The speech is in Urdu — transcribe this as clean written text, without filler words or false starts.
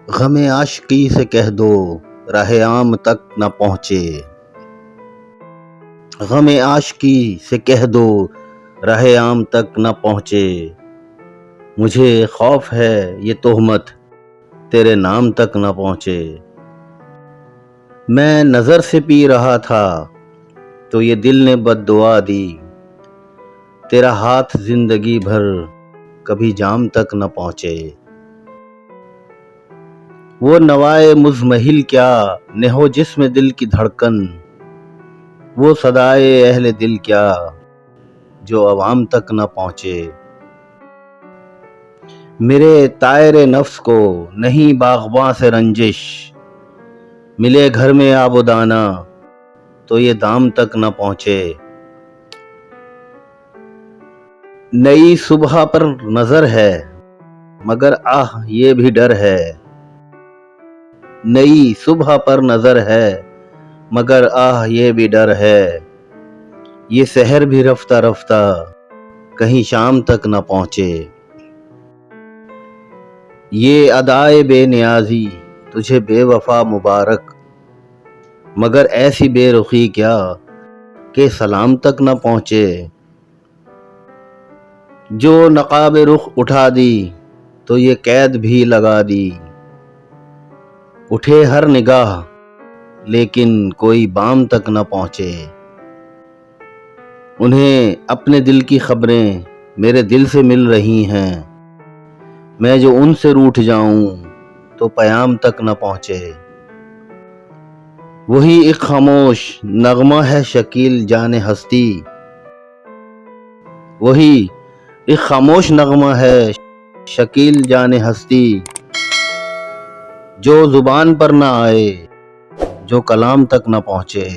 غم عاشقی سے کہہ دو راہ عام تک نہ پہنچے، غم عاشقی سے کہہ دو راہ عام تک نہ پہنچے، مجھے خوف ہے یہ تہمت تیرے نام تک نہ پہنچے۔ میں نظر سے پی رہا تھا تو یہ دل نے بد دعا دی، تیرا ہاتھ زندگی بھر کبھی جام تک نہ پہنچے۔ وہ نوائے مزمحل کیا نہو جسم دل کی دھڑکن، وہ صدائے اہل دل کیا جو عوام تک نہ پہنچے۔ میرے طائر نفس کو نہیں باغباں سے رنجش، ملے گھر میں آب و دانہ تو یہ دام تک نہ پہنچے۔ نئی صبح پر نظر ہے مگر آہ یہ بھی ڈر ہے، نئی صبح پر نظر ہے مگر آہ یہ بھی ڈر ہے، یہ سحر بھی رفتہ رفتہ کہیں شام تک نہ پہنچے۔ یہ ادائے بے نیازی تجھے بے وفا مبارک، مگر ایسی بے رخی کیا کہ سلام تک نہ پہنچے۔ جو نقاب رخ اٹھا دی تو یہ قید بھی لگا دی، اٹھے ہر نگاہ لیکن کوئی بام تک نہ پہنچے۔ انہیں اپنے دل کی خبریں میرے دل سے مل رہی ہیں، میں جو ان سے روٹھ جاؤں تو پیام تک نہ پہنچے۔ وہی ایک خاموش نغمہ ہے شکیل جان ہستی، وہی ایک خاموش نغمہ ہے شکیل جان ہستی، جو زبان پر نہ آئے جو کلام تک نہ پہنچے۔